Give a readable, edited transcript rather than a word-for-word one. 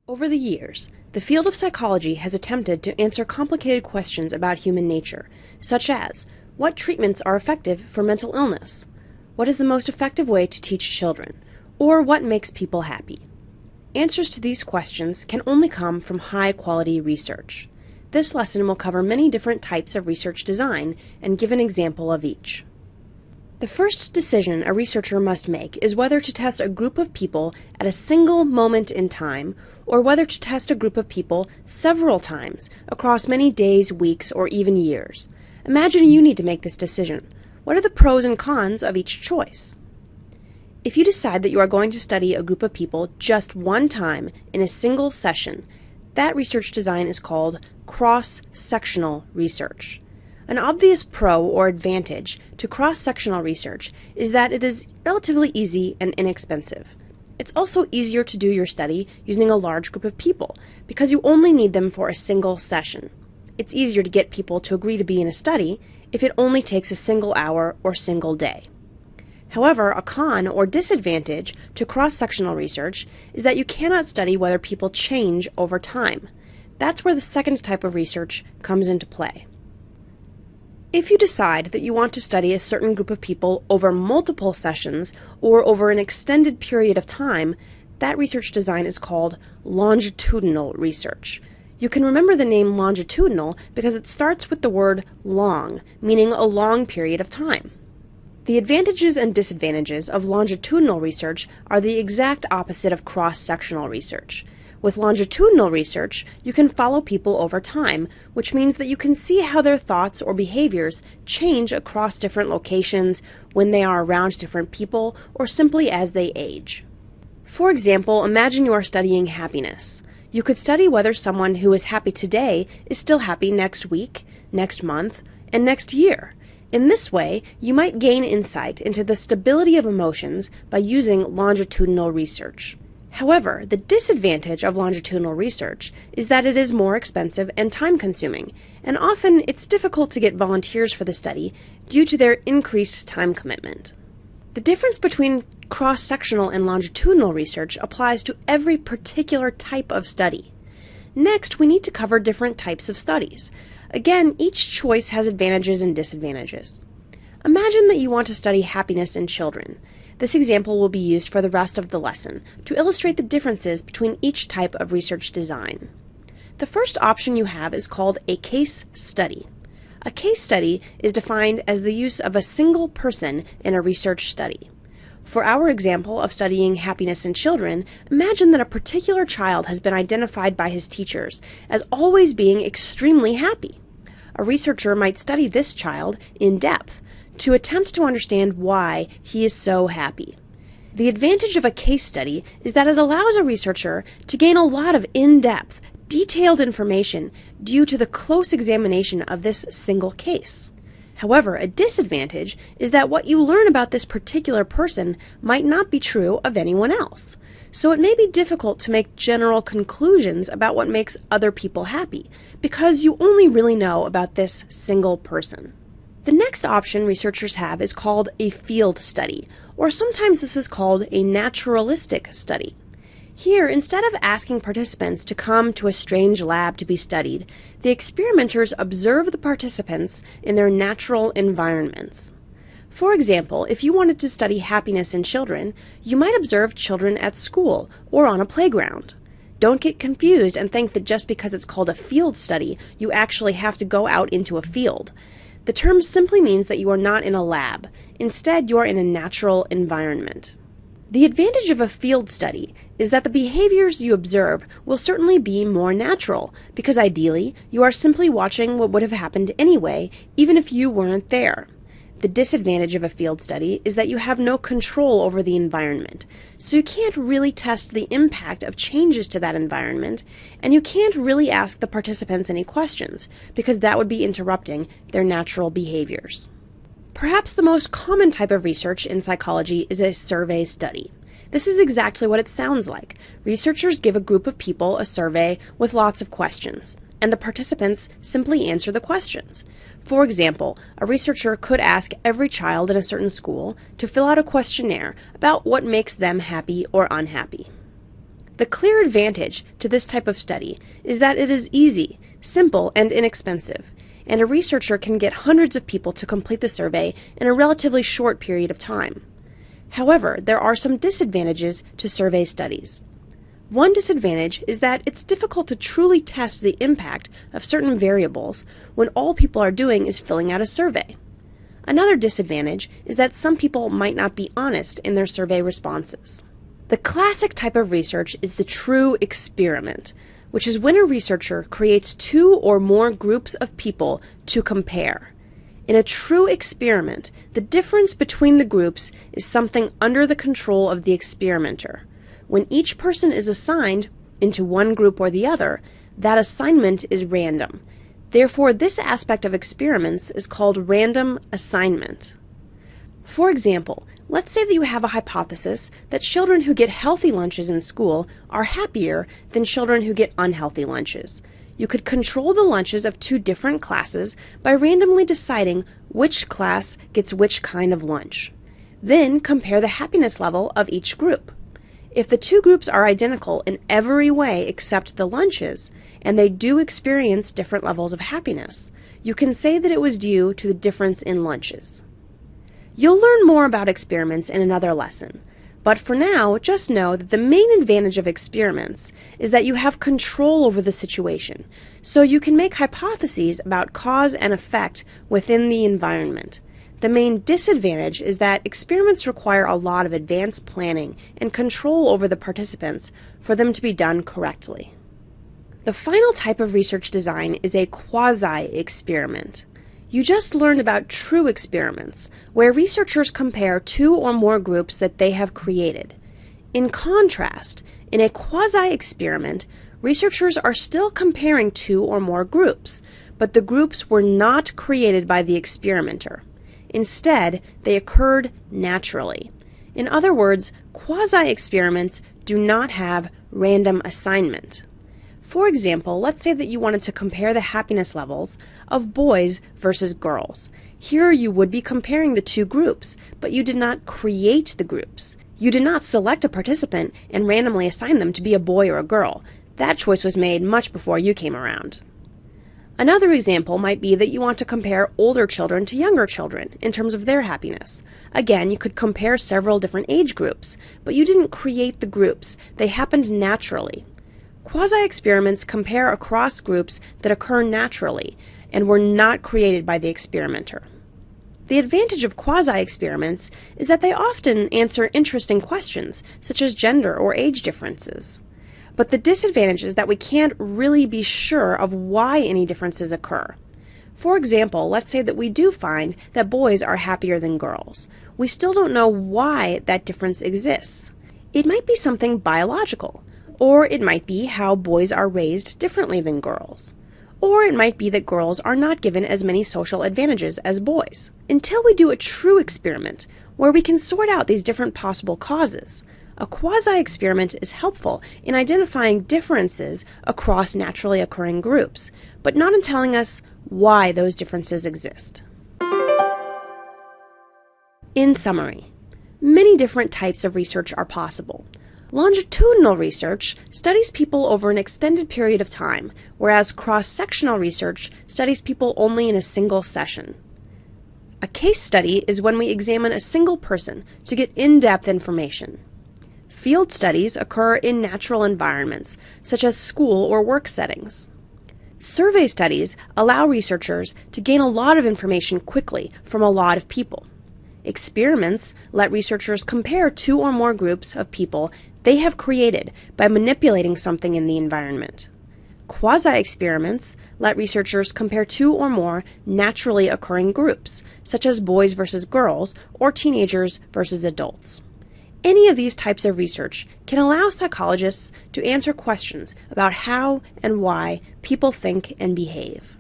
Over the years, the field of psychology has attempted to answer complicated questions about human nature, such as, what treatments are effective for mental illness? What is the most effective way to teach children? Or what makes people happy? Answers to these questions can only come from high-quality research. This lesson will cover many different types of research design and give an example of each. The first decision a researcher must make is whether to test a group of people at a single moment in time or whether to test a group of people several times across many days, weeks, or even years. Imagine you need to make this decision. What are the pros and cons of each choice? If you decide that you are going to study a group of people just one time in a single session, that research design is called cross-sectional research. An obvious pro or advantage to cross-sectional research is that it is relatively easy and inexpensive. It's also easier to do your study using a large group of people because you only need them for a single session. It's easier to get people to agree to be in a study if it only takes a single hour or single day. However, a con or disadvantage to cross-sectional research is that you cannot study whether people change over time. That's where the second type of research comes into play. If you decide that you want to study a certain group of people over multiple sessions or over an extended period of time, that research design is called longitudinal research. You can remember the name longitudinal because it starts with the word long, meaning a long period of time. The advantages and disadvantages of longitudinal research are the exact opposite of cross-sectional research. With longitudinal research, you can follow people over time, which means that you can see how their thoughts or behaviors change across different locations, when they are around different people, or simply as they age. For example, imagine you are studying happiness. You could study whether someone who is happy today is still happy next week, next month, and next year. In this way, you might gain insight into the stability of emotions by using longitudinal research. However, the disadvantage of longitudinal research is that it is more expensive and time-consuming, and often it's difficult to get volunteers for the study due to their increased time commitment. The difference between cross-sectional and longitudinal research applies to every particular type of study. Next, we need to cover different types of studies. Again, each choice has advantages and disadvantages. Imagine that you want to study happiness in children. This example will be used for the rest of the lesson to illustrate the differences between each type of research design. The first option you have is called a case study. A case study is defined as the use of a single person in a research study. For our example of studying happiness in children, imagine that a particular child has been identified by his teachers as always being extremely happy. A researcher might study this child in depth to attempt to understand why he is so happy. The advantage of a case study is that it allows a researcher to gain a lot of in-depth, detailed information due to the close examination of this single case. However, a disadvantage is that what you learn about this particular person might not be true of anyone else. So it may be difficult to make general conclusions about what makes other people happy, because you only really know about this single person. The next option researchers have is called a field study, or sometimes this is called a naturalistic study. Here, instead of asking participants to come to a strange lab to be studied, the experimenters observe the participants in their natural environments. For example, if you wanted to study happiness in children, you might observe children at school or on a playground. Don't get confused and think that just because it's called a field study, you actually have to go out into a field. The term simply means that you are not in a lab. Instead, you are in a natural environment. The advantage of a field study is that the behaviors you observe will certainly be more natural, because ideally, you are simply watching what would have happened anyway, even if you weren't there. The disadvantage of a field study is that you have no control over the environment, so you can't really test the impact of changes to that environment, and you can't really ask the participants any questions, because that would be interrupting their natural behaviors. Perhaps the most common type of research in psychology is a survey study. This is exactly what it sounds like. Researchers give a group of people a survey with lots of questions, and the participants simply answer the questions. For example, a researcher could ask every child in a certain school to fill out a questionnaire about what makes them happy or unhappy. The clear advantage to this type of study is that it is easy, simple, and inexpensive, and a researcher can get hundreds of people to complete the survey in a relatively short period of time. However, there are some disadvantages to survey studies. One disadvantage is that it's difficult to truly test the impact of certain variables when all people are doing is filling out a survey. Another disadvantage is that some people might not be honest in their survey responses. The classic type of research is the true experiment, which is when a researcher creates two or more groups of people to compare. In a true experiment, the difference between the groups is something under the control of the experimenter. When each person is assigned into one group or the other, that assignment is random. Therefore, this aspect of experiments is called random assignment. For example, let's say that you have a hypothesis that children who get healthy lunches in school are happier than children who get unhealthy lunches. You could control the lunches of two different classes by randomly deciding which class gets which kind of lunch. Then compare the happiness level of each group. If the two groups are identical in every way except the lunches, and they do experience different levels of happiness, you can say that it was due to the difference in lunches. You'll learn more about experiments in another lesson, but for now, just know that the main advantage of experiments is that you have control over the situation, so you can make hypotheses about cause and effect within the environment. The main disadvantage is that experiments require a lot of advanced planning and control over the participants for them to be done correctly. The final type of research design is a quasi-experiment. You just learned about true experiments, where researchers compare two or more groups that they have created. In contrast, in a quasi-experiment, researchers are still comparing two or more groups, but the groups were not created by the experimenter. Instead, they occurred naturally. In other words, quasi-experiments do not have random assignment. For example, let's say that you wanted to compare the happiness levels of boys versus girls. Here you would be comparing the two groups, but you did not create the groups. You did not select a participant and randomly assign them to be a boy or a girl. That choice was made much before you came around. Another example might be that you want to compare older children to younger children in terms of their happiness. Again, you could compare several different age groups, but you didn't create the groups. They happened naturally. Quasi-experiments compare across groups that occur naturally and were not created by the experimenter. The advantage of quasi-experiments is that they often answer interesting questions, such as gender or age differences. But the disadvantage is that we can't really be sure of why any differences occur. For example, let's say that we do find that boys are happier than girls. We still don't know why that difference exists. It might be something biological, or it might be how boys are raised differently than girls. Or it might be that girls are not given as many social advantages as boys. Until we do a true experiment where we can sort out these different possible causes, a quasi-experiment is helpful in identifying differences across naturally occurring groups, but not in telling us why those differences exist. In summary, many different types of research are possible. Longitudinal research studies people over an extended period of time, whereas cross-sectional research studies people only in a single session. A case study is when we examine a single person to get in-depth information. Field studies occur in natural environments, such as school or work settings. Survey studies allow researchers to gain a lot of information quickly from a lot of people. Experiments let researchers compare two or more groups of people they have created by manipulating something in the environment. Quasi-experiments let researchers compare two or more naturally occurring groups, such as boys versus girls or teenagers versus adults. Any of these types of research can allow psychologists to answer questions about how and why people think and behave.